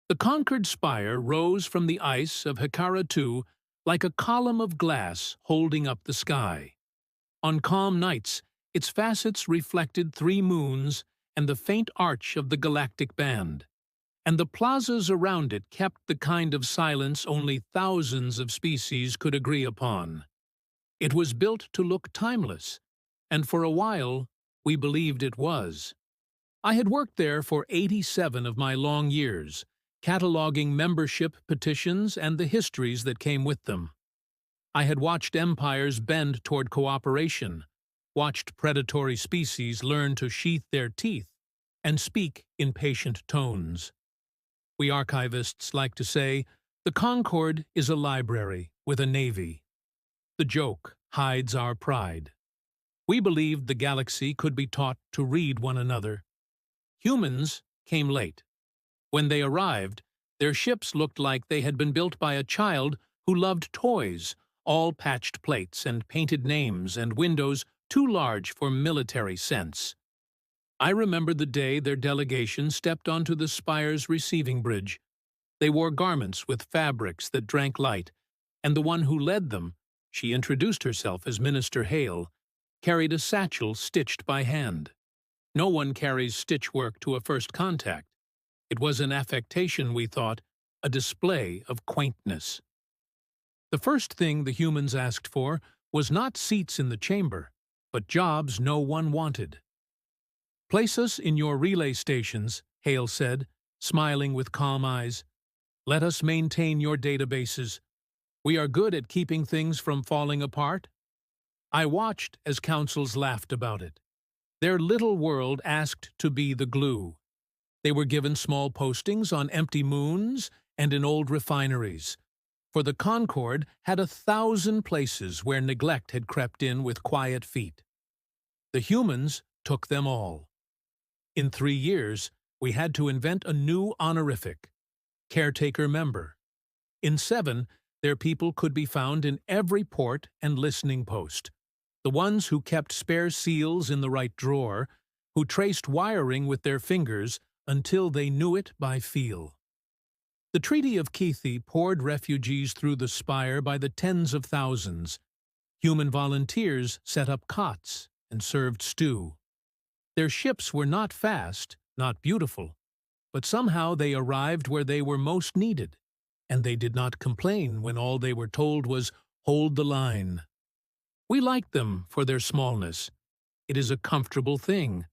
The Concord spire rose from the ice of Hekara II like a column of glass holding up the sky. On calm nights, its facets reflected 3 moons and the faint arch of the Galactic band, and the plazas around it kept the kind of silence only thousands of species could agree upon. It was built to look timeless, and for a while we believed it was. I had worked there for 87 of my long years, cataloging membership petitions and the histories that came with them. I had watched empires bend toward cooperation, watched predatory species learn to sheath their teeth and speak in patient tones. We archivists like to say, the Concord is a library with a navy. The joke hides our pride. We believed the galaxy could be taught to read one another. Humans came late. When they arrived, their ships looked like they had been built by a child who loved toys, all patched plates and painted names and windows too large for military sense. I remember the day their delegation stepped onto the spire's receiving bridge. They wore garments with fabrics that drank light, and the one who led them, she introduced herself as Minister Hale, carried a satchel stitched by hand. No one carries stitch work to a first contact. It was an affectation, we thought, a display of quaintness. The first thing the humans asked for was not seats in the chamber, but jobs no one wanted. "Place us in your relay stations," Hale said, smiling with calm eyes. "Let us maintain your databases. We are good at keeping things from falling apart." I watched as councils laughed about it. Their little world asked to be the glue. They were given small postings on empty moons and in old refineries, for the Concord had 1,000 places where neglect had crept in with quiet feet. The humans took them all. In 3 years, we had to invent a new honorific, Caretaker member. In 7, their people could be found in every port and listening post. The ones who kept spare seals in the right drawer, who traced wiring with their fingers until they knew it by feel. The Treaty of Keithy poured refugees through the spire by the tens of thousands. Human volunteers set up cots and served stew. Their ships were not fast, not beautiful, but somehow they arrived where they were most needed, and they did not complain when all they were told was, "Hold the line." We liked them for their smallness. It is a comfortable thing,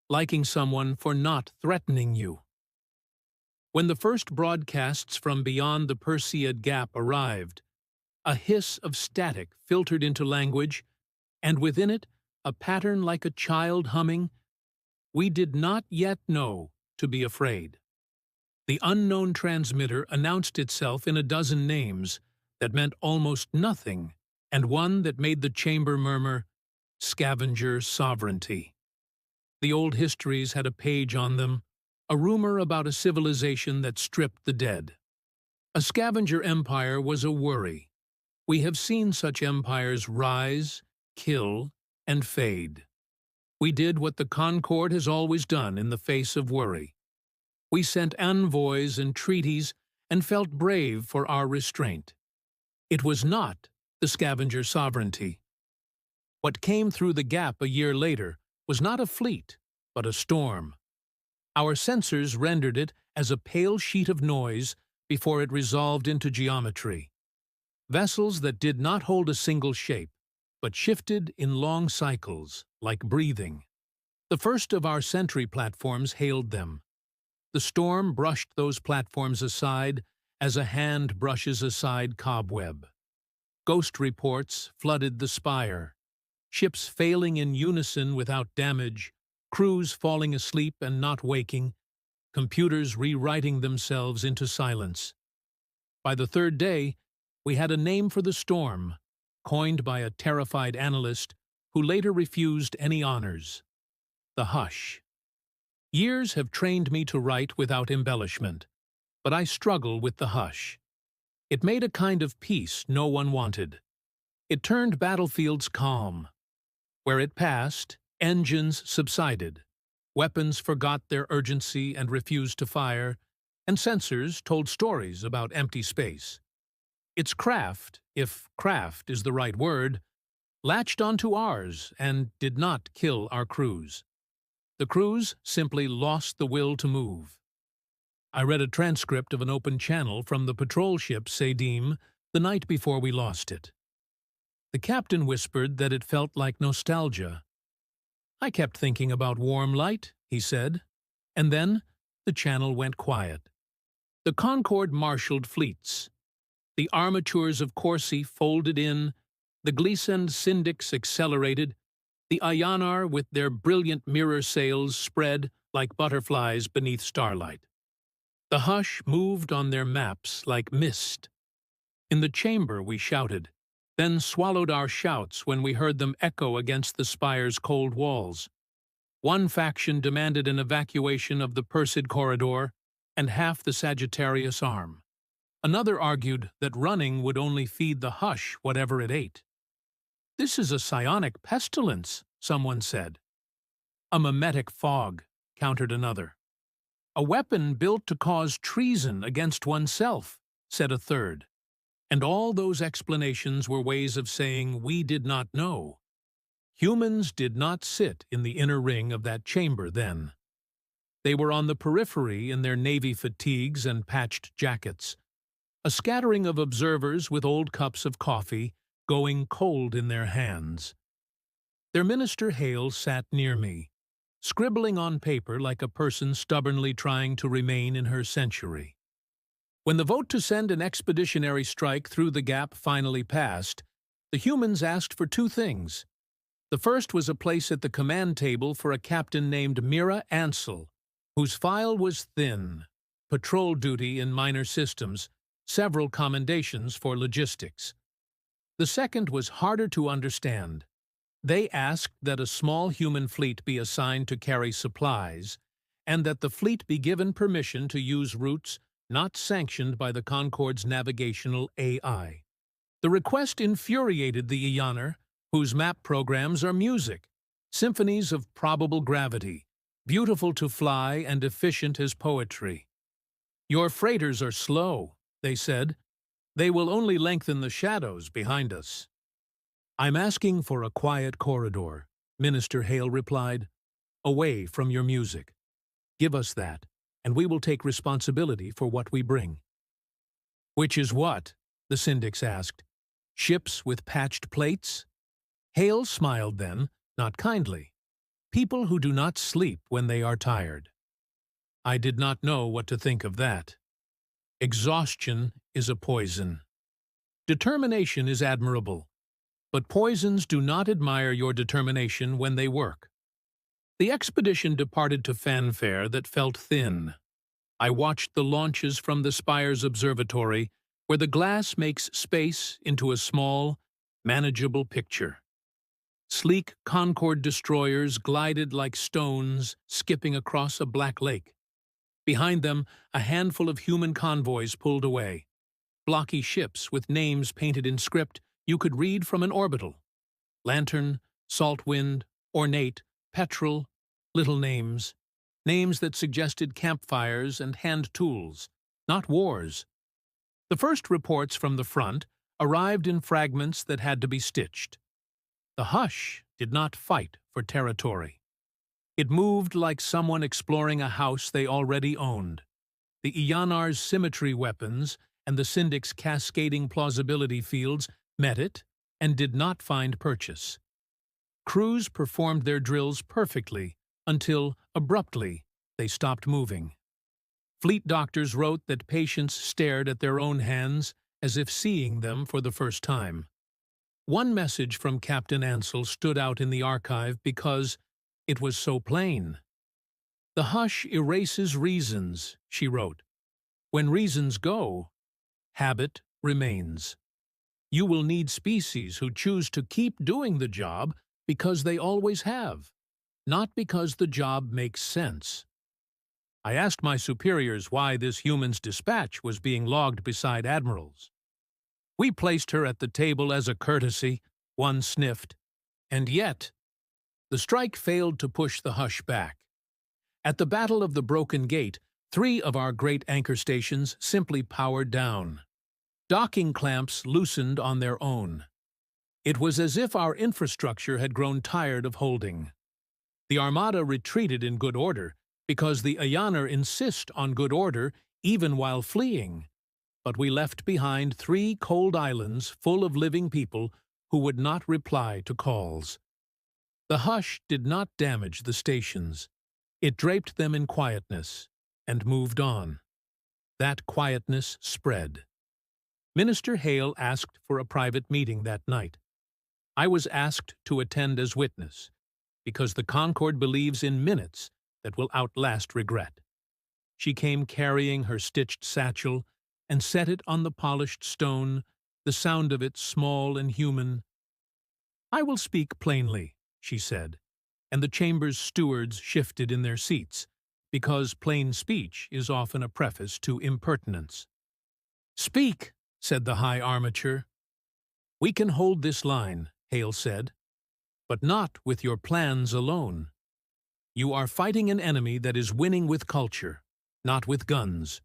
liking someone for not threatening you. When the first broadcasts from beyond the Perseid Gap arrived, a hiss of static filtered into language, and within it, a pattern like a child humming, we did not yet know to be afraid. The unknown transmitter announced itself in a dozen names that meant almost nothing, and one that made the chamber murmur, "Scavenger Sovereignty." The old histories had a page on them, a rumor about a civilization that stripped the dead. A scavenger empire was a worry. We have seen such empires rise, kill, and fade. We did what the Concord has always done in the face of worry. We sent envoys and treaties and felt brave for our restraint. It was not the scavenger sovereignty. What came through the gap a year later was not a fleet, but a storm. Our sensors rendered it as a pale sheet of noise before it resolved into geometry. Vessels that did not hold a single shape, but shifted in long cycles, like breathing. The first of our sentry platforms hailed them. The storm brushed those platforms aside as a hand brushes aside cobweb. Ghost reports flooded the spire. Ships failing in unison without damage, crews falling asleep and not waking, computers rewriting themselves into silence. By the 3rd day, we had a name for the storm, coined by a terrified analyst who later refused any honors: the hush. Years have trained me to write without embellishment, but I struggle with the hush. It made a kind of peace no one wanted. It turned battlefields calm. Where it passed, engines subsided, weapons forgot their urgency and refused to fire, and sensors told stories about empty space. Its craft, if craft is the right word, latched onto ours and did not kill our crews. The crews simply lost the will to move. I read a transcript of an open channel from the patrol ship Sadim the night before we lost it. The captain whispered that it felt like nostalgia. I kept thinking about warm light, he said, and then the channel went quiet. The Concord marshaled fleets. The armatures of Corsi folded in, the Gleason Syndic's accelerated, the Ayanar with their brilliant mirror sails spread like butterflies beneath starlight. The hush moved on their maps like mist. In the chamber we shouted, then swallowed our shouts when we heard them echo against the spire's cold walls. One faction demanded an evacuation of the Persid corridor and half the Sagittarius arm. Another argued that running would only feed the hush whatever it ate. "This is a psionic pestilence," someone said. "A mimetic fog," countered another. "A weapon built to cause treason against oneself," said a third. And all those explanations were ways of saying we did not know. Humans did not sit in the inner ring of that chamber then. They were on the periphery in their navy fatigues and patched jackets. A scattering of observers with old cups of coffee going cold in their hands. Their minister Hale sat near me, scribbling on paper like a person stubbornly trying to remain in her century. When the vote to send an expeditionary strike through the gap finally passed, the humans asked for two things. The first was a place at the command table for a captain named Mira Ansel, whose file was thin, patrol duty in minor systems, several commendations for logistics. The second was harder to understand. They asked that a small human fleet be assigned to carry supplies, and that the fleet be given permission to use routes not sanctioned by the Concord's navigational AI. The request infuriated the Ayanar, whose map programs are music, symphonies of probable gravity, beautiful to fly and efficient as poetry. "Your freighters are slow," they said. "They will only lengthen the shadows behind us." "I'm asking for a quiet corridor," Minister Hale replied, "away from your music. Give us that, and we will take responsibility for what we bring." "Which is what?" the syndics asked. "Ships with patched plates?" Hale smiled then, not kindly. "People who do not sleep when they are tired." I did not know what to think of that. Exhaustion is a poison. Determination is admirable, but poisons do not admire your determination when they work. The expedition departed to fanfare that felt thin. I watched the launches from the Spire's observatory, where the glass makes space into a small, manageable picture. Sleek Concord destroyers glided like stones skipping across a black lake. Behind them, a handful of human convoys pulled away. Blocky ships with names painted in script you could read from an orbital. Lantern, Saltwind, Ornate, Petrel, little names. Names that suggested campfires and hand tools, not wars. The first reports from the front arrived in fragments that had to be stitched. The hush did not fight for territory. It moved like someone exploring a house they already owned. The Ayanar's symmetry weapons and the Syndic's cascading plausibility fields met it and did not find purchase. Crews performed their drills perfectly until, abruptly, they stopped moving. Fleet doctors wrote that patients stared at their own hands as if seeing them for the first time. One message from Captain Ansel stood out in the archive because it was so plain. "The hush erases reasons," she wrote. "When reasons go, habit remains. You will need species who choose to keep doing the job because they always have, not because the job makes sense." I asked my superiors why this human's dispatch was being logged beside admirals. "We placed her at the table as a courtesy," one sniffed. And yet, the strike failed to push the hush back. At the Battle of the Broken Gate, 3 of our great anchor stations simply powered down. Docking clamps loosened on their own. It was as if our infrastructure had grown tired of holding. The Armada retreated in good order, because the Ayanar insist on good order even while fleeing. But we left behind 3 cold islands full of living people who would not reply to calls. The hush did not damage the stations. It draped them in quietness and moved on. That quietness spread. Minister Hale asked for a private meeting that night. I was asked to attend as witness, because the Concord believes in minutes that will outlast regret. She came carrying her stitched satchel and set it on the polished stone, the sound of it small and human. "I will speak plainly," she said, and the chamber's stewards shifted in their seats, because plain speech is often a preface to impertinence. "Speak," said the High Armature. "We can hold this line," Hale said, "but not with your plans alone. You are fighting an enemy that is winning with culture, not with guns.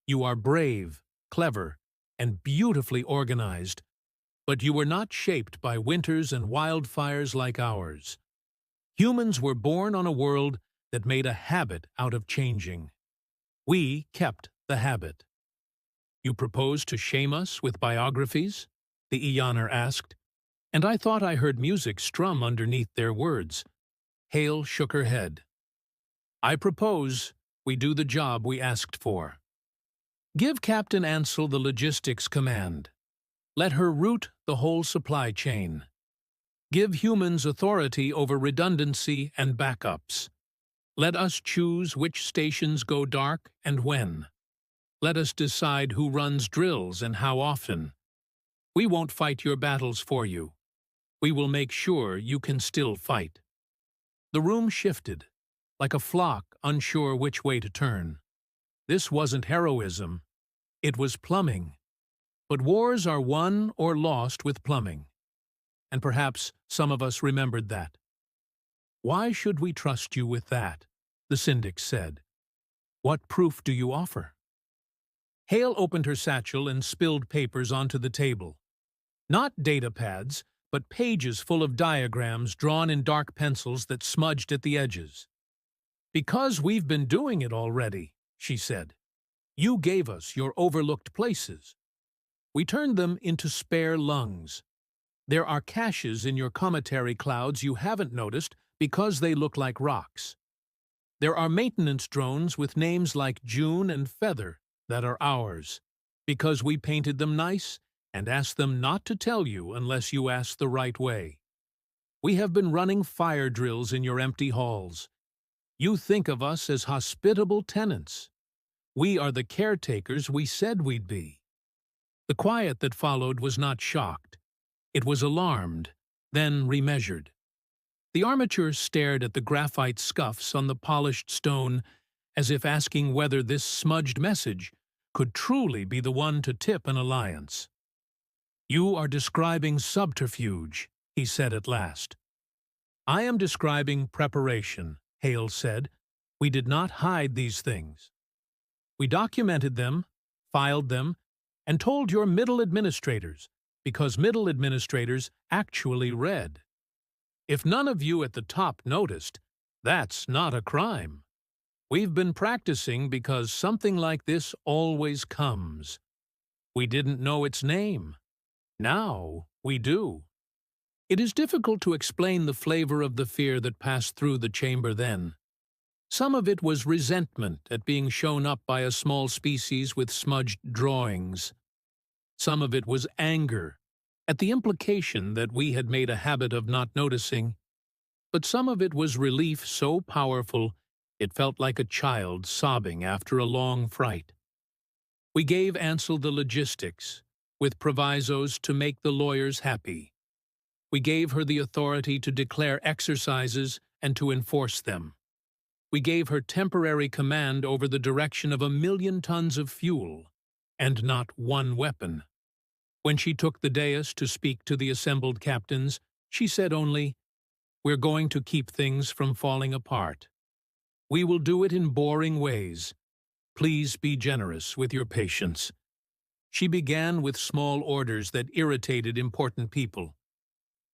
You are brave, clever, and beautifully organized, but you were not shaped by winters and wildfires like ours. Humans were born on a world that made a habit out of changing. We kept the habit." "You propose to shame us with biographies?" the Ayanar asked, and I thought I heard music strum underneath their words. Hale shook her head. "I propose we do the job we asked for. Give Captain Ansel the logistics command. Let her route the whole supply chain. Give humans authority over redundancy and backups. Let us choose which stations go dark and when. Let us decide who runs drills and how often. We won't fight your battles for you. We will make sure you can still fight." The room shifted, like a flock unsure which way to turn. This wasn't heroism. It was plumbing. But wars are won or lost with plumbing. And perhaps some of us remembered that. "Why should we trust you with that?" the Syndic said. "What proof do you offer?" Hale opened her satchel and spilled papers onto the table. Not data pads, but pages full of diagrams drawn in dark pencils that smudged at the edges. "Because we've been doing it already," she said. "You gave us your overlooked places. We turned them into spare lungs. There are caches in your cometary clouds you haven't noticed because they look like rocks. There are maintenance drones with names like June and Feather that are ours, because we painted them nice and asked them not to tell you unless you ask the right way. We have been running fire drills in your empty halls. You think of us as hospitable tenants. We are the caretakers we said we'd be." The quiet that followed was not shocked. It was alarmed, then remeasured. The armature stared at the graphite scuffs on the polished stone as if asking whether this smudged message could truly be the one to tip an alliance. "You are describing subterfuge," he said at last. "I am describing preparation," Hale said. "We did not hide these things. We documented them, filed them, and told your middle administrators, because middle administrators actually read. If none of you at the top noticed, that's not a crime. We've been practicing because something like this always comes. We didn't know its name. Now we do." It is difficult to explain the flavor of the fear that passed through the chamber then. Some of it was resentment at being shown up by a small species with smudged drawings. Some of it was anger at the implication that we had made a habit of not noticing. But some of it was relief so powerful it felt like a child sobbing after a long fright. We gave Ansel the logistics, with provisos to make the lawyers happy. We gave her the authority to declare exercises and to enforce them. We gave her temporary command over the direction of 1,000,000 tons of fuel, and not one weapon. When she took the dais to speak to the assembled captains, she said only, "We're going to keep things from falling apart. We will do it in boring ways. Please be generous with your patience. She began with small orders that irritated important people.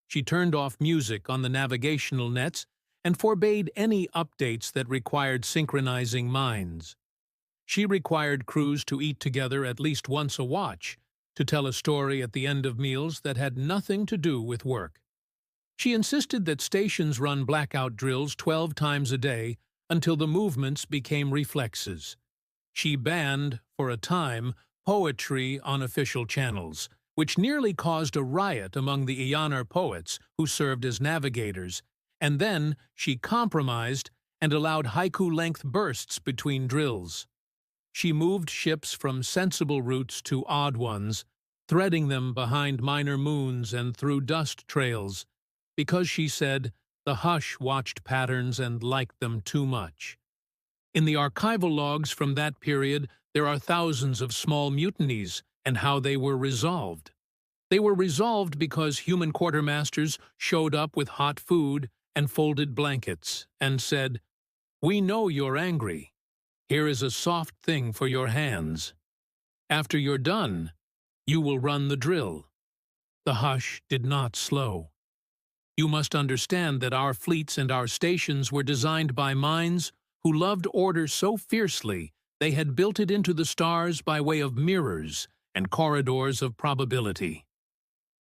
She turned off music on the navigational nets and forbade any updates that required synchronizing minds. She required crews to eat together at least once a watch, to tell a story at the end of meals that had nothing to do with work. She insisted that stations run blackout drills 12 times a day until the movements became reflexes. She banned, for a time, poetry on official channels, which nearly caused a riot among the Ianar poets who served as navigators, and then she compromised and allowed haiku-length bursts between drills. She moved ships from sensible routes to odd ones, threading them behind minor moons and through dust trails, because she said the Hush watched patterns and liked them too much. In the archival logs from that period, there are thousands of small mutinies and how they were resolved. They were resolved because human quartermasters showed up with hot food and folded blankets and said, "We know you're angry. Here is a soft thing for your hands. After you're done, you will run the drill." The Hush did not slow. You must understand that our fleets and our stations were designed by minds who loved order so fiercely they had built it into the stars by way of mirrors and corridors of probability.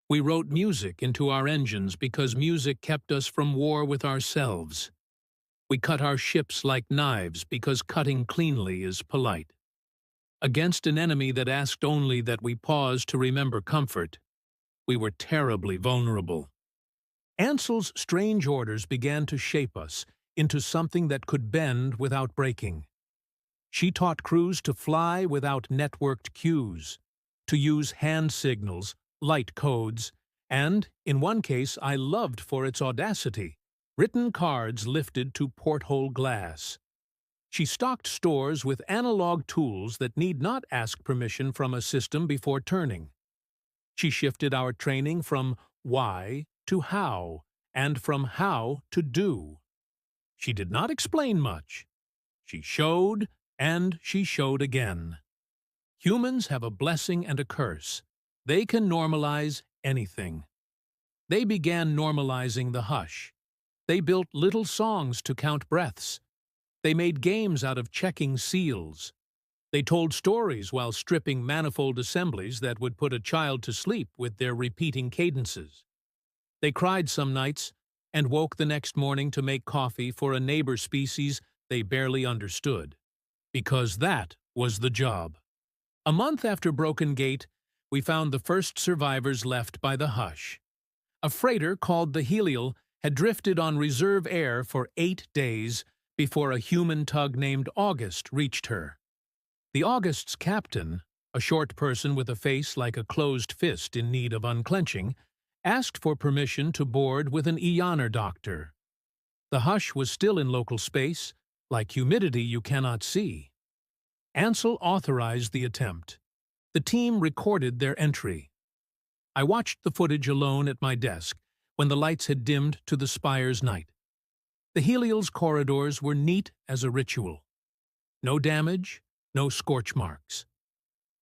We wrote music into our engines because music kept us from war with ourselves. We cut our ships like knives because cutting cleanly is polite. Against an enemy that asked only that we pause to remember comfort, we were terribly vulnerable. Ansel's strange orders began to shape us into something that could bend without breaking. She taught crews to fly without networked cues, to use hand signals, light codes, and, in one case I loved for its audacity, written cards lifted to porthole glass. She stocked stores with analog tools that need not ask permission from a system before turning. She shifted our training from why to how, and from how to do. She did not explain much. She showed, and she showed again. Humans have a blessing and a curse. They can normalize anything. They began normalizing the Hush. They built little songs to count breaths. They made games out of checking seals. They told stories while stripping manifold assemblies that would put a child to sleep with their repeating cadences. They cried some nights and woke the next morning to make coffee for a neighbor species they barely understood, because that was the job. A month after Broken Gate, we found the first survivors left by the Hush. A freighter called the Helial had drifted on reserve air for 8 days before a human tug named August reached her. The August's captain, a short person with a face like a closed fist in need of unclenching, asked for permission to board with an Ianar doctor. The Hush was still in local space, like humidity you cannot see. Ansel authorized the attempt. The team recorded their entry. I watched the footage alone at my desk when the lights had dimmed to the spire's night. The Helial's corridors were neat as a ritual. No damage, no scorch marks.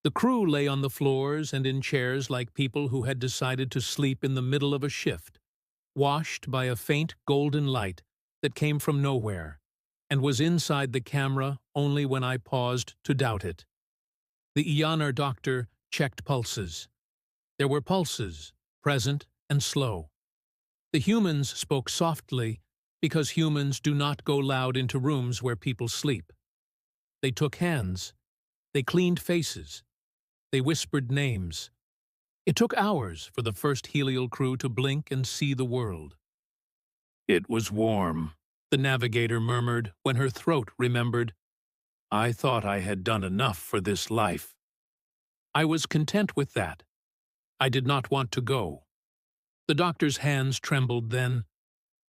The crew lay on the floors and in chairs like people who had decided to sleep in the middle of a shift, washed by a faint golden light that came from nowhere and was inside the camera only when I paused to doubt it. The Ianar doctor checked pulses. There were pulses, present and slow. The humans spoke softly because humans do not go loud into rooms where people sleep. They took hands. They cleaned faces. They whispered names. It took hours for the first Helial crew to blink and see the world. "It was warm," the navigator murmured when her throat remembered. "I thought I had done enough for this life." I was content with that. I did not want to go. The doctor's hands trembled then.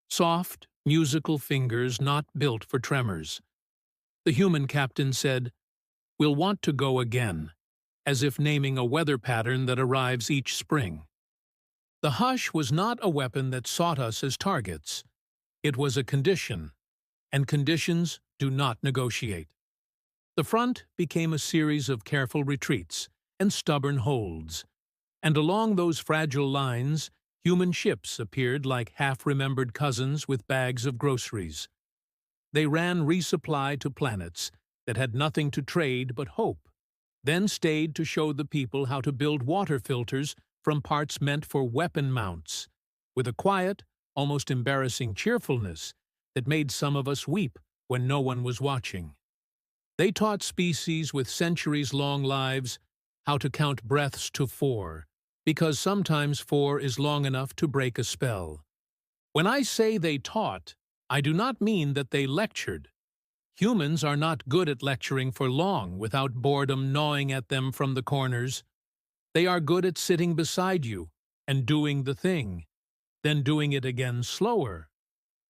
Soft, musical fingers not built for tremors. The human captain said, "We'll want to go again," as if naming a weather pattern that arrives each spring. The Hush was not a weapon that sought us as targets. It was a condition, and conditions do not negotiate. The front became a series of careful retreats and stubborn holds, and along those fragile lines, human ships appeared like half-remembered cousins with bags of groceries. They ran resupply to planets that had nothing to trade but hope, then stayed to show the people how to build water filters from parts meant for weapon mounts, with a quiet, almost embarrassing cheerfulness that made some of us weep when no one was watching. They taught species with centuries-long lives how to count breaths to 4, because sometimes 4 is long enough to break a spell. When I say they taught, I do not mean that they lectured. Humans are not good at lecturing for long without boredom gnawing at them from the corners. They are good at sitting beside you and doing the thing, then doing it again slower,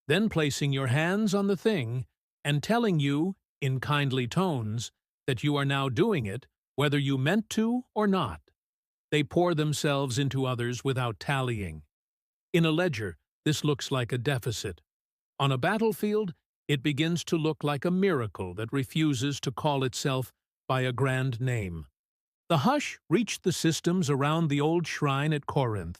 then placing your hands on the thing and telling you, in kindly tones, that you are now doing it, whether you meant to or not. They pour themselves into others without tallying. In a ledger, this looks like a deficit. On a battlefield, it begins to look like a miracle that refuses to call itself by a grand name. The hush reached the systems around the old shrine at Corinth,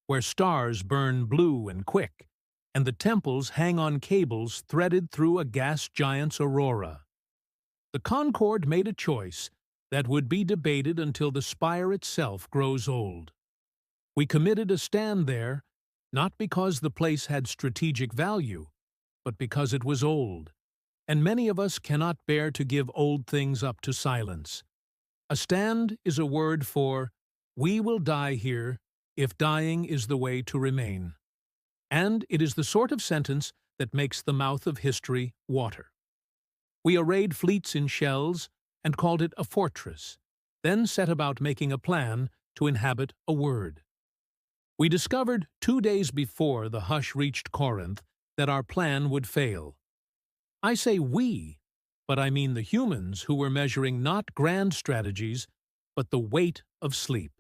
where stars burn blue and quick, and the temples hang on cables threaded through a gas giant's aurora. The Concord made a choice that would be debated until the spire itself grows old. We committed a stand there, not because the place had strategic value, but because it was old, and many of us cannot bear to give old things up to silence. A stand is a word for, we will die here if dying is the way to remain. And it is the sort of sentence that makes the mouth of history water. We arrayed fleets in shells and called it a fortress, then set about making a plan to inhabit a word. We discovered 2 days before the hush reached Corinth that our plan would fail. I say we, but I mean the humans who were measuring not grand strategies, but the weight of sleep.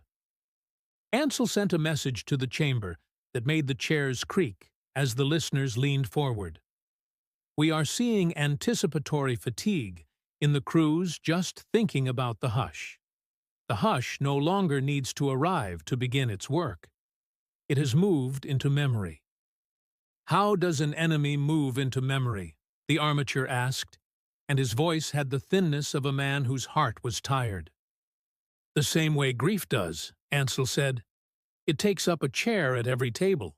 Ansel sent a message to the chamber that made the chairs creak as the listeners leaned forward. We are seeing anticipatory fatigue in the crews just thinking about the hush. The hush no longer needs to arrive to begin its work. It has moved into memory. How does an enemy move into memory? The armature asked, and his voice had the thinness of a man whose heart was tired. The same way grief does, Ansel said. It takes up a chair at every table.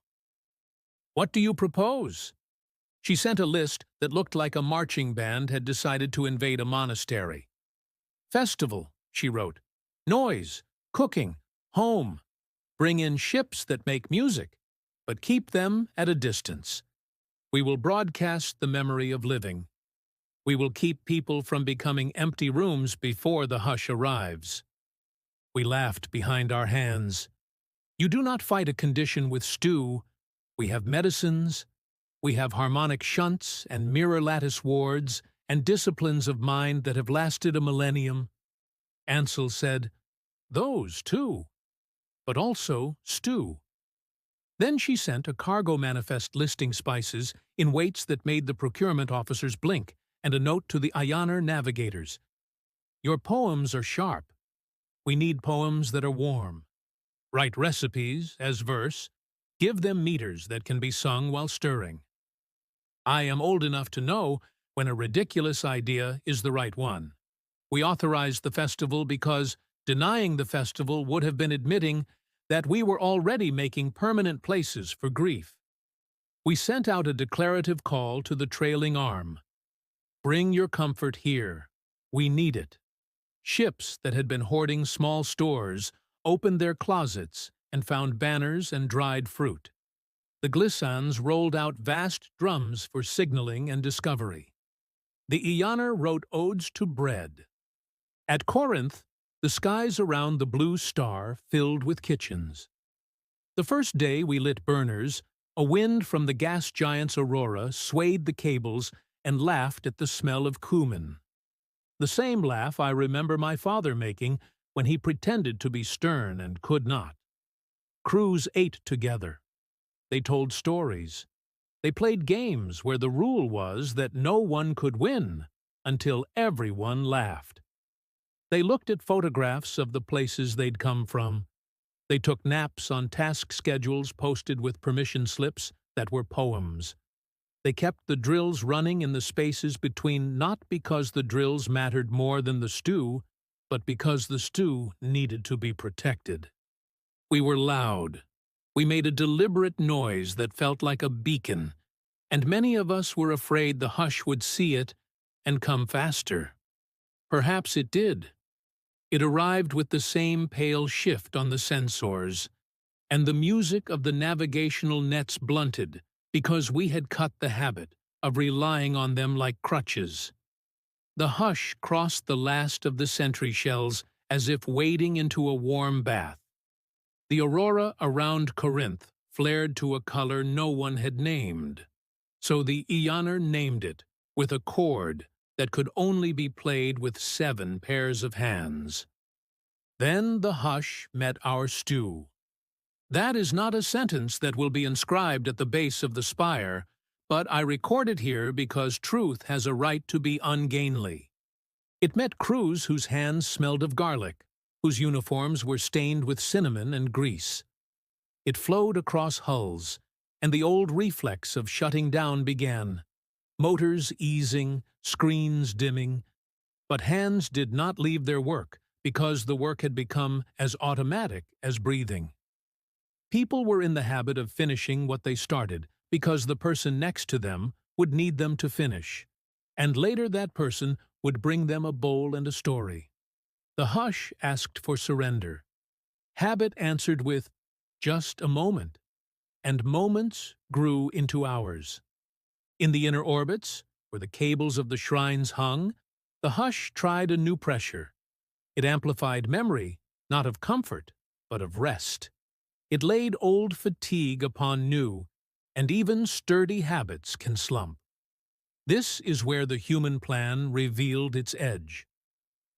What do you propose? She sent a list that looked like a marching band had decided to invade a monastery. Festival, she wrote. Noise, cooking, home. Bring in ships that make music, but keep them at a distance. We will broadcast the memory of living. We will keep people from becoming empty rooms before the hush arrives. We laughed behind our hands. You do not fight a condition with stew. We have medicines. We have harmonic shunts and mirror lattice wards and disciplines of mind that have lasted a millennium. Ansel said, those too, but also stew. Then she sent a cargo manifest listing spices in weights that made the procurement officers blink, and a note to the Ioner navigators. Your poems are sharp. We need poems that are warm. Write recipes as verse. Give them meters that can be sung while stirring. I am old enough to know when a ridiculous idea is the right one. We authorized the festival because denying the festival would have been admitting that we were already making permanent places for grief. We sent out a declarative call to the trailing arm. Bring your comfort here. We need it. Ships that had been hoarding small stores opened their closets and found banners and dried fruit. The glissans rolled out vast drums for signaling and discovery. The Ioner wrote odes to bread. At Corinth, the skies around the blue star filled with kitchens. The first day we lit burners, a wind from the gas giant's aurora swayed the cables and laughed at the smell of cumin. The same laugh I remember my father making when he pretended to be stern and could not. Crews ate together. They told stories. They played games where the rule was that no one could win, until everyone laughed. They looked at photographs of the places they'd come from. They took naps on task schedules posted with permission slips that were poems. They kept the drills running in the spaces between, not because the drills mattered more than the stew, but because the stew needed to be protected. We were loud. We made a deliberate noise that felt like a beacon, and many of us were afraid the hush would see it and come faster. Perhaps it did. It arrived with the same pale shift on the sensors, and the music of the navigational nets blunted, because we had cut the habit of relying on them like crutches. The hush crossed the last of the sentry shells as if wading into a warm bath. The aurora around Corinth flared to a color no one had named, so the Eoner named it, with a chord that could only be played with 7 pairs of hands. Then the hush met our stew. That is not a sentence that will be inscribed at the base of the spire, but I record it here because truth has a right to be ungainly. It met crews whose hands smelled of garlic, whose uniforms were stained with cinnamon and grease. It flowed across hulls, and the old reflex of shutting down began, motors easing, screens dimming, but hands did not leave their work because the work had become as automatic as breathing. People were in the habit of finishing what they started because the person next to them would need them to finish, and later that person would bring them a bowl and a story. The hush asked for surrender. Habit answered with, "Just a moment," and moments grew into hours. In the inner orbits, where the cables of the shrines hung, the hush tried a new pressure. It amplified memory, not of comfort, but of rest. It laid old fatigue upon new, and even sturdy habits can slump. This is where the human plan revealed its edge.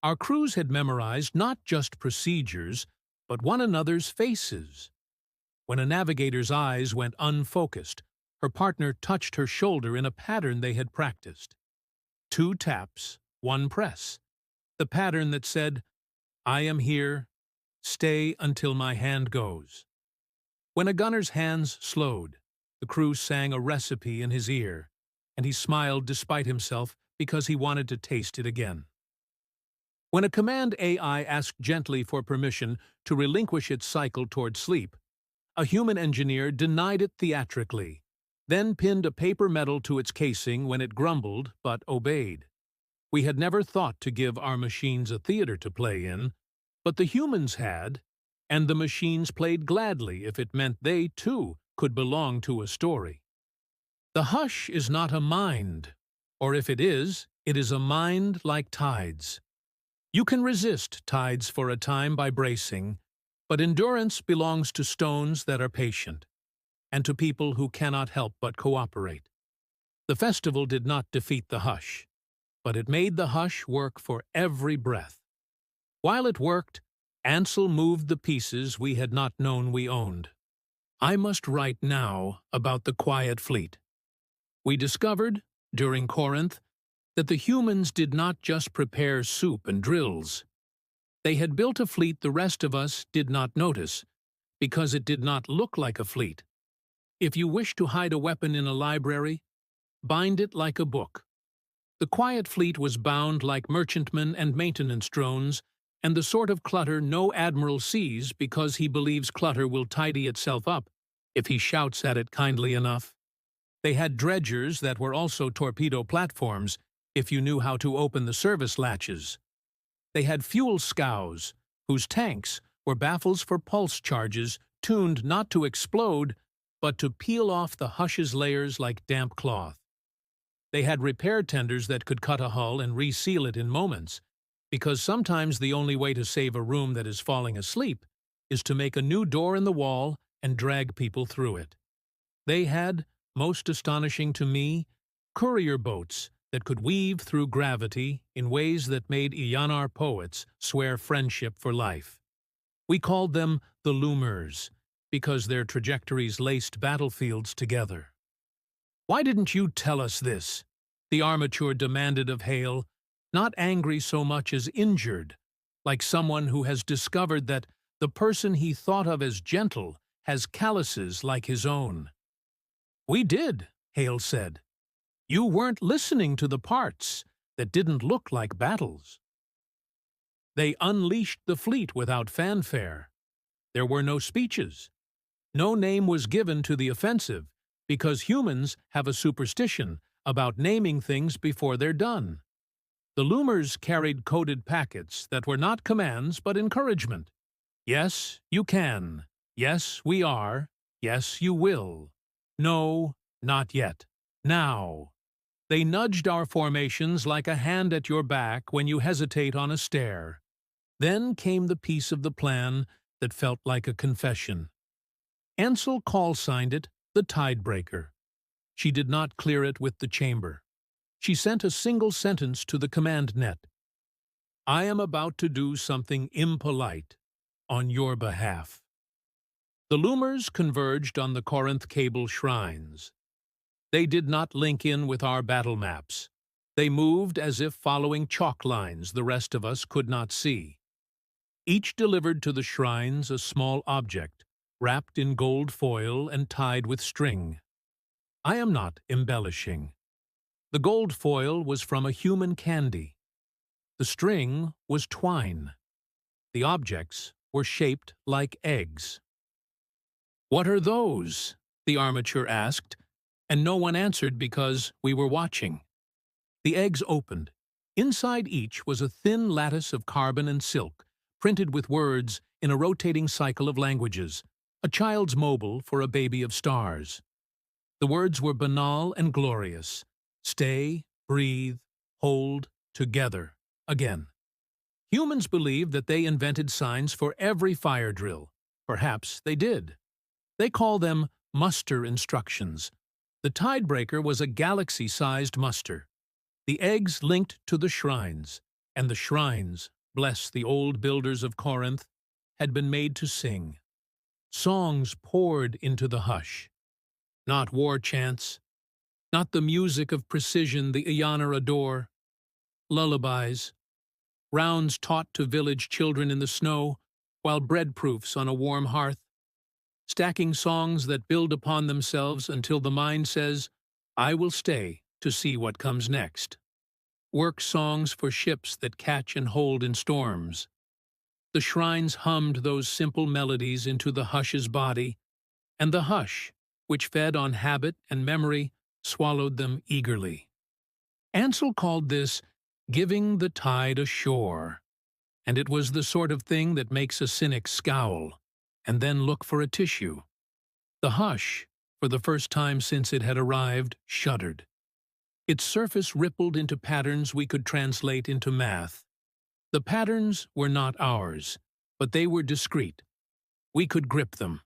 Our crews had memorized not just procedures, but one another's faces. When a navigator's eyes went unfocused, her partner touched her shoulder in a pattern they had practiced. 2 taps, 1 press. The pattern that said, "I am here, stay until my hand goes." When a gunner's hands slowed, the crew sang a recipe in his ear, and he smiled despite himself because he wanted to taste it again. When a command AI asked gently for permission to relinquish its cycle toward sleep, a human engineer denied it theatrically, then pinned a paper medal to its casing when it grumbled but obeyed. We had never thought to give our machines a theater to play in, but the humans had, and the machines played gladly if it meant they, too, could belong to a story. The hush is not a mind, or if it is a mind like tides. You can resist tides for a time by bracing, but endurance belongs to stones that are patient, and to people who cannot help but cooperate. The festival did not defeat the hush, but it made the hush work for every breath. While it worked, Ansel moved the pieces we had not known we owned. I must write now about the Quiet Fleet. We discovered, during Corinth, that the humans did not just prepare soup and drills. They had built a fleet the rest of us did not notice, because it did not look like a fleet. If you wish to hide a weapon in a library, bind it like a book. The Quiet Fleet was bound like merchantmen and maintenance drones, and the sort of clutter no admiral sees because he believes clutter will tidy itself up if he shouts at it kindly enough. They had dredgers that were also torpedo platforms if you knew how to open the service latches. They had fuel scows, whose tanks were baffles for pulse charges tuned not to explode, but to peel off the hush's layers like damp cloth. They had repair tenders that could cut a hull and reseal it in moments, because sometimes the only way to save a room that is falling asleep is to make a new door in the wall and drag people through it. They had, most astonishing to me, courier boats that could weave through gravity in ways that made Eoner poets swear friendship for life. We called them the Loomers, because their trajectories laced battlefields together. "Why didn't you tell us this?" the armature demanded of Hale, not angry so much as injured, like someone who has discovered that the person he thought of as gentle has calluses like his own. "We did," Hale said. "You weren't listening to the parts that didn't look like battles." They unleashed the fleet without fanfare. There were no speeches. No name was given to the offensive, because humans have a superstition about naming things before they're done. The loomers carried coded packets that were not commands but encouragement. Yes, you can. Yes, we are. Yes, you will. No, not yet. Now. They nudged our formations like a hand at your back when you hesitate on a stair. Then came the piece of the plan that felt like a confession. Ansel call-signed it the Tidebreaker. She did not clear it with the chamber. She sent a single sentence to the command net. "I am about to do something impolite on your behalf." The loomers converged on the Corinth cable shrines. They did not link in with our battle maps. They moved as if following chalk lines the rest of us could not see. Each delivered to the shrines a small object, wrapped in gold foil and tied with string. I am not embellishing. The gold foil was from a human candy. The string was twine. The objects were shaped like eggs. "What are those?" the armature asked, and no one answered because we were watching. The eggs opened. Inside each was a thin lattice of carbon and silk, printed with words in a rotating cycle of languages, a child's mobile for a baby of stars. The words were banal and glorious. Stay, breathe, hold, together, again. Humans believe that they invented signs for every fire drill. Perhaps they did. They call them muster instructions. The Tidebreaker was a galaxy-sized muster. The eggs linked to the shrines, and the shrines, bless the old builders of Corinth, had been made to sing. Songs poured into the hush. Not war chants, not the music of precision the Aeonar adore. Lullabies, rounds taught to village children in the snow, while bread proofs on a warm hearth. Stacking songs that build upon themselves until the mind says, "I will stay to see what comes next." Work songs for ships that catch and hold in storms. The shrines hummed those simple melodies into the hush's body, and the hush, which fed on habit and memory, swallowed them eagerly. Ansel called this giving the tide ashore, and it was the sort of thing that makes a cynic scowl, and then look for a tissue. The hush, for the first time since it had arrived, shuddered. Its surface rippled into patterns we could translate into math. The patterns were not ours, but they were discrete. We could grip them.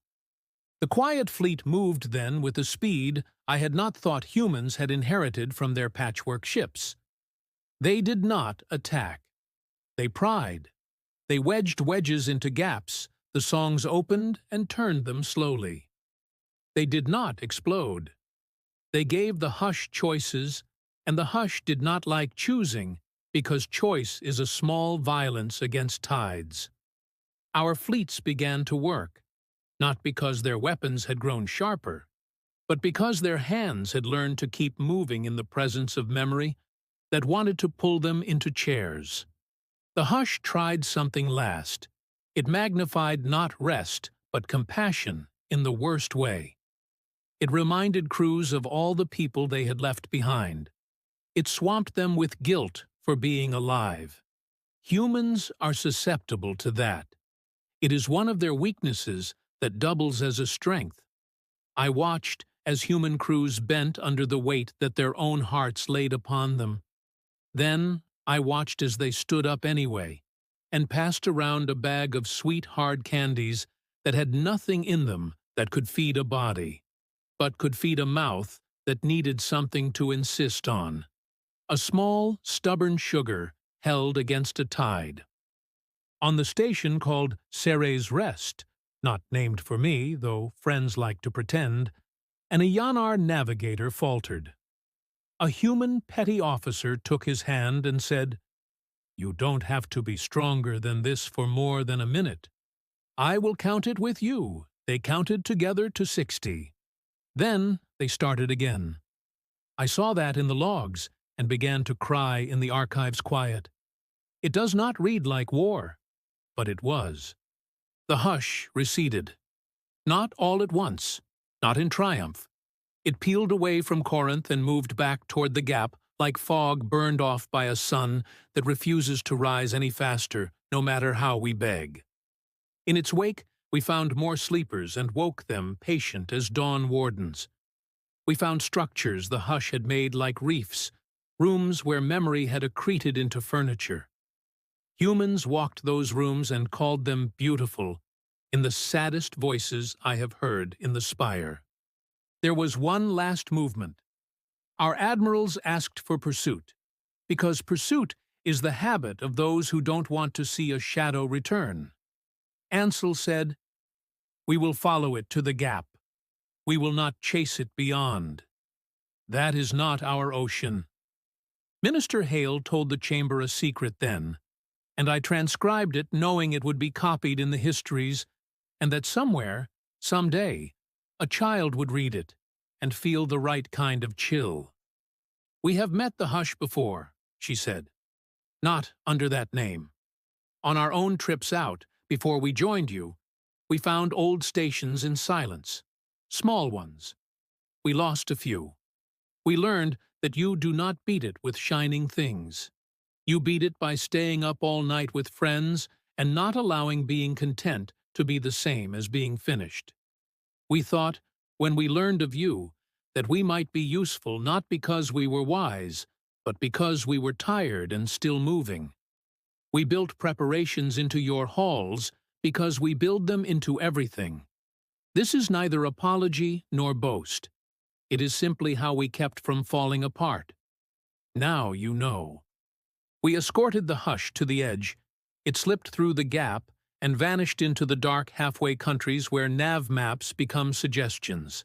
The quiet fleet moved then with a speed I had not thought humans had inherited from their patchwork ships. They did not attack. They pried. They wedged wedges into gaps. The songs opened and turned them slowly. They did not explode. They gave the hush choices, and the hush did not like choosing because choice is a small violence against tides. Our fleets began to work, not because their weapons had grown sharper, but because their hands had learned to keep moving in the presence of memory that wanted to pull them into chairs. The hush tried something last. It magnified not rest, but compassion in the worst way. It reminded crews of all the people they had left behind. It swamped them with guilt for being alive. Humans are susceptible to that. It is one of their weaknesses that doubles as a strength. I watched as human crews bent under the weight that their own hearts laid upon them. Then I watched as they stood up anyway, and passed around a bag of sweet, hard candies that had nothing in them that could feed a body, but could feed a mouth that needed something to insist on. A small, stubborn sugar held against a tide. On the station called Ceres Rest, not named for me, though friends like to pretend, an Aeonar navigator faltered. A human petty officer took his hand and said, You don't have to be stronger than this for more than a minute. I will count it with you. They counted together to 60. Then they started again. I saw that in the logs and began to cry in the archive's quiet. It does not read like war, but it was. The hush receded. Not all at once, not in triumph. It peeled away from Corinth and moved back toward the gap like fog burned off by a sun that refuses to rise any faster, no matter how we beg. In its wake, we found more sleepers and woke them patient as dawn wardens. We found structures the hush had made like reefs, rooms where memory had accreted into furniture. Humans walked those rooms and called them beautiful, in the saddest voices I have heard in the spire. There was one last movement. Our admirals asked for pursuit, because pursuit is the habit of those who don't want to see a shadow return. Ansel said, "We will follow it to the gap. We will not chase it beyond. That is not our ocean." Minister Hale told the chamber a secret then, and I transcribed it knowing it would be copied in the histories, and that somewhere, someday, a child would read it and feel the right kind of chill. "We have met the hush before," she said. "Not under that name. On our own trips out, before we joined you, we found old stations in silence, small ones. We lost a few. We learned that you do not beat it with shining things. You beat it by staying up all night with friends and not allowing being content to be the same as being finished. We thought, when we learned of you, that we might be useful not because we were wise, but because we were tired and still moving. We built preparations into your halls because we build them into everything. This is neither apology nor boast. It is simply how we kept from falling apart. Now you know." We escorted the hush to the edge. It slipped through the gap and vanished into the dark halfway countries where nav maps become suggestions.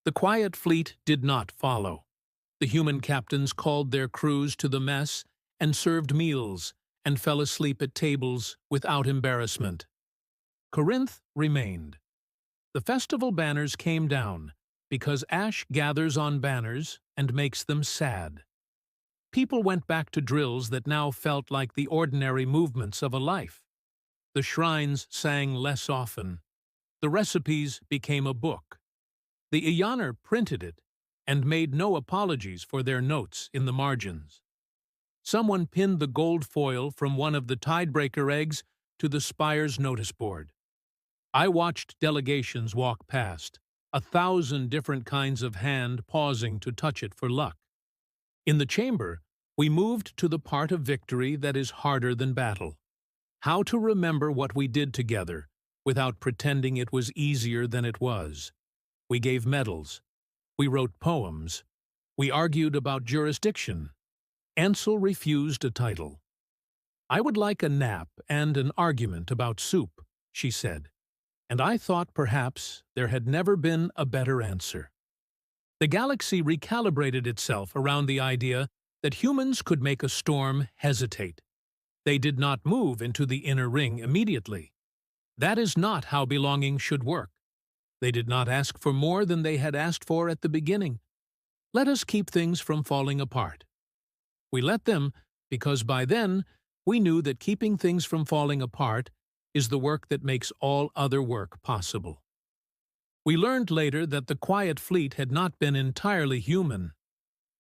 The quiet fleet did not follow. The human captains called their crews to the mess and served meals and fell asleep at tables without embarrassment. Corinth remained. The festival banners came down because ash gathers on banners and makes them sad. People went back to drills that now felt like the ordinary movements of a life. The shrines sang less often. The recipes became a book. The Iyanar printed it and made no apologies for their notes in the margins. Someone pinned the gold foil from one of the Tidebreaker eggs to the spire's notice board. I watched delegations walk past, 1,000 different kinds of hand pausing to touch it for luck. In the chamber, we moved to the part of victory that is harder than battle. How to remember what we did together without pretending it was easier than it was. We gave medals. We wrote poems. We argued about jurisdiction. Ansel refused a title. "I would like a nap and an argument about soup," she said, and I thought perhaps there had never been a better answer. The galaxy recalibrated itself around the idea that humans could make a storm hesitate. They did not move into the inner ring immediately. That is not how belonging should work. They did not ask for more than they had asked for at the beginning. Let us keep things from falling apart. We let them because by then we knew that keeping things from falling apart is the work that makes all other work possible. We learned later that the quiet fleet had not been entirely human.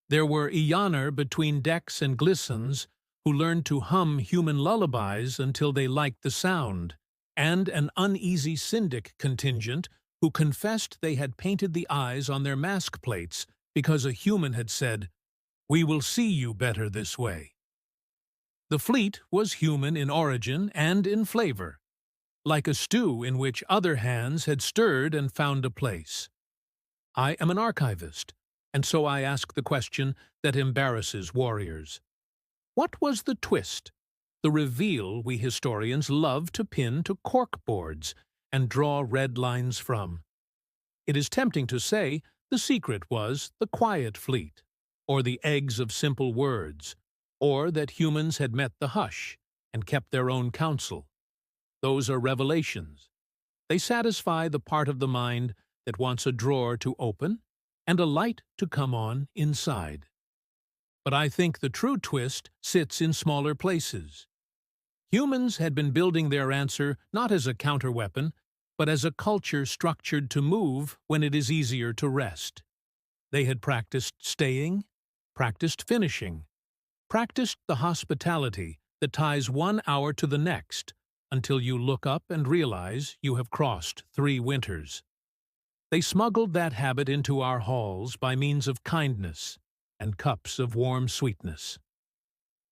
There were Iyanar between decks and glissons who learned to hum human lullabies until they liked the sound, and an uneasy syndic contingent who confessed they had painted the eyes on their mask plates because a human had said, "We will see you better this way." The fleet was human in origin and in flavor, like a stew in which other hands had stirred and found a place. I am an archivist, and so I ask the question that embarrasses warriors. What was the twist, the reveal we historians love to pin to corkboards and draw red lines from? It is tempting to say the secret was the quiet fleet, or the eggs of simple words, or that humans had met the hush and kept their own counsel. Those are revelations. They satisfy the part of the mind that wants a drawer to open and a light to come on inside. But I think the true twist sits in smaller places. Humans had been building their answer not as a counterweapon, but as a culture structured to move when it is easier to rest. They had practiced staying, practiced finishing, practiced the hospitality that ties 1 hour to the next until you look up and realize you have crossed 3 winters. They smuggled that habit into our halls by means of kindness and cups of warm sweetness.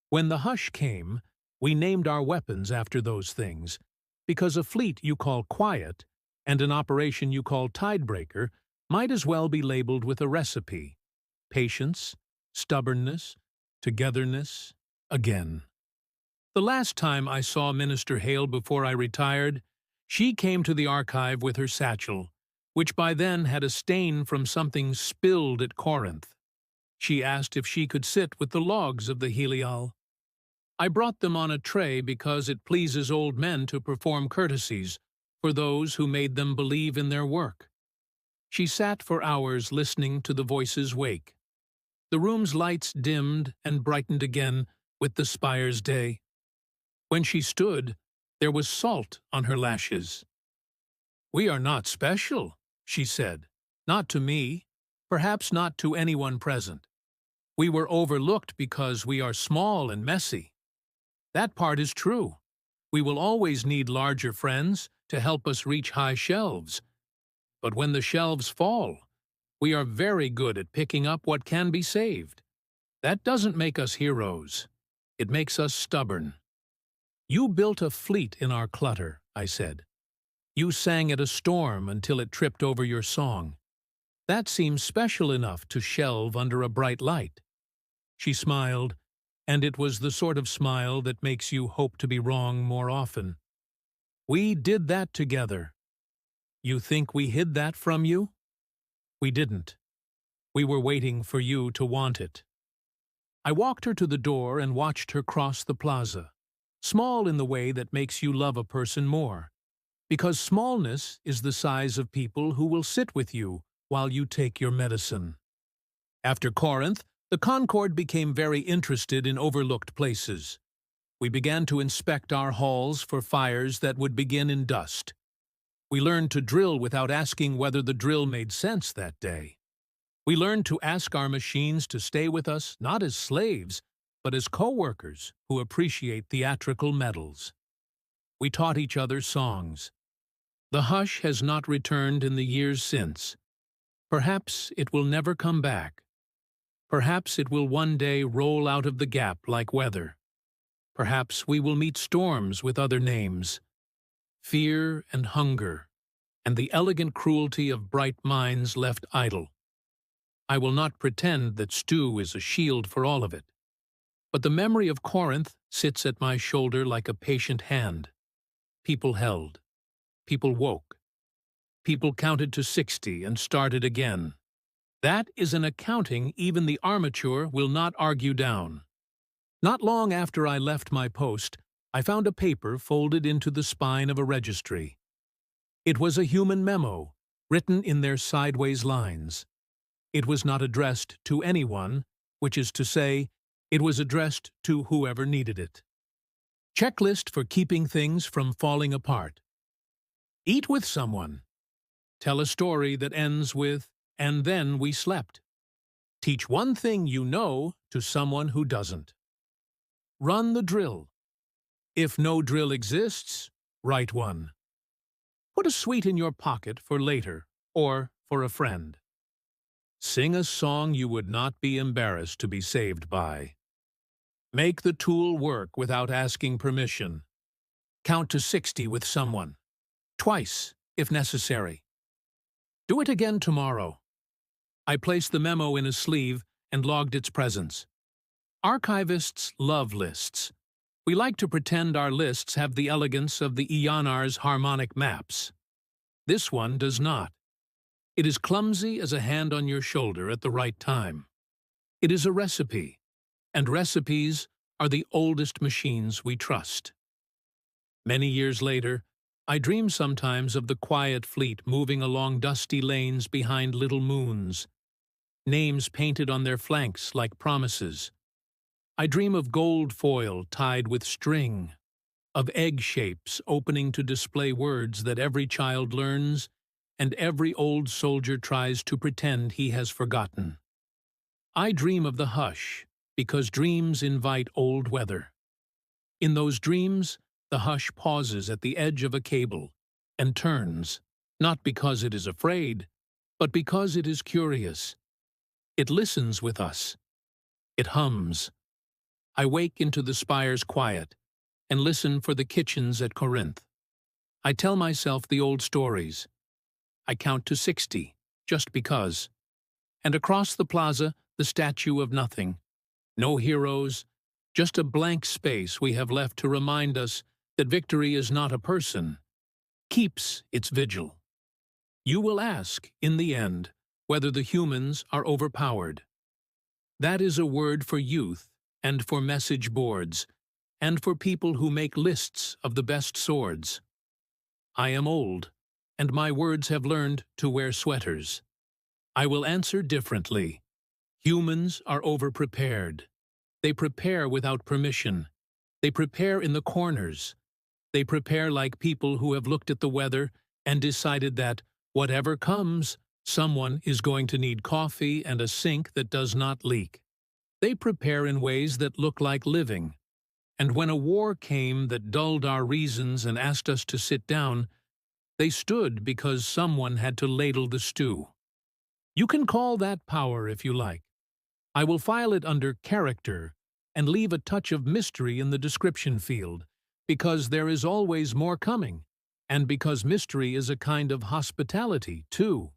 When the hush came, we named our weapons after those things, because a fleet you call quiet and an operation you call tidebreaker might as well be labeled with a recipe: patience, stubbornness, togetherness, again. The last time I saw Minister Hale before I retired, she came to the archive with her satchel, which by then had a stain from something spilled at Corinth. She asked if she could sit with the logs of the Helial. I brought them on a tray because it pleases old men to perform courtesies for those who made them believe in their work. She sat for hours listening to the voices wake. The room's lights dimmed and brightened again with the spire's day. When she stood, there was salt on her lashes. "We are not special," she said. "Not to me, perhaps not to anyone present. We were overlooked because we are small and messy. That part is true. We will always need larger friends to help us reach high shelves. But when the shelves fall, we are very good at picking up what can be saved. That doesn't make us heroes. It makes us stubborn." "You built a fleet in our clutter," I said. "You sang at a storm until it tripped over your song. That seems special enough to shelve under a bright light." She smiled, and it was the sort of smile that makes you hope to be wrong more often. "We did that together. You think we hid that from you? We didn't. We were waiting for you to want it." I walked her to the door and watched her cross the plaza, small in the way that makes you love a person more, because smallness is the size of people who will sit with you while you take your medicine. After Corinth, the Concord became very interested in overlooked places. We began to inspect our halls for fires that would begin in dust. We learned to drill without asking whether the drill made sense that day. We learned to ask our machines to stay with us not as slaves, but as co-workers who appreciate theatrical medals. We taught each other songs. The hush has not returned in the years since. Perhaps it will never come back. Perhaps it will one day roll out of the gap like weather. Perhaps we will meet storms with other names: fear and hunger, and the elegant cruelty of bright minds left idle. I will not pretend that stew is a shield for all of it. But the memory of Corinth sits at my shoulder like a patient hand. People held. People woke. People counted to 60 and started again. That is an accounting even the armature will not argue down. Not long after I left my post, I found a paper folded into the spine of a registry. It was a human memo, written in their sideways lines. It was not addressed to anyone, which is to say, it was addressed to whoever needed it. Checklist for keeping things from falling apart. Eat with someone. Tell a story that ends with, "And then we slept." Teach one thing you know to someone who doesn't. Run the drill. If no drill exists, write one. Put a sweet in your pocket for later, or for a friend. Sing a song you would not be embarrassed to be saved by. Make the tool work without asking permission. Count to 60 with someone. Twice, if necessary. Do it again tomorrow. I placed the memo in a sleeve and logged its presence. Archivists love lists. We like to pretend our lists have the elegance of the Eonar's harmonic maps. This one does not. It is clumsy as a hand on your shoulder at the right time. It is a recipe, and recipes are the oldest machines we trust. Many years later, I dream sometimes of the quiet fleet moving along dusty lanes behind little moons, names painted on their flanks like promises. I dream of gold foil tied with string, of egg shapes opening to display words that every child learns and every old soldier tries to pretend he has forgotten. I dream of the hush, because dreams invite old weather. In those dreams, the hush pauses at the edge of a cable and turns, not because it is afraid, but because it is curious. It listens with us. It hums. I wake into the spire's quiet and listen for the kitchens at Corinth. I tell myself the old stories. I count to 60, just because. And across the plaza, the statue of nothing. No heroes, just a blank space we have left to remind us that victory is not a person, keeps its vigil. You will ask, in the end, whether the humans are overpowered. That is a word for youth and for message boards, and for people who make lists of the best swords. I am old, and my words have learned to wear sweaters. I will answer differently. Humans are overprepared. They prepare without permission. They prepare in the corners. They prepare like people who have looked at the weather and decided that, whatever comes, someone is going to need coffee and a sink that does not leak. They prepare in ways that look like living. And when a war came that dulled our reasons and asked us to sit down, they stood because someone had to ladle the stew. You can call that power if you like. I will file it under character and leave a touch of mystery in the description field, because there is always more coming, and because mystery is a kind of hospitality, too.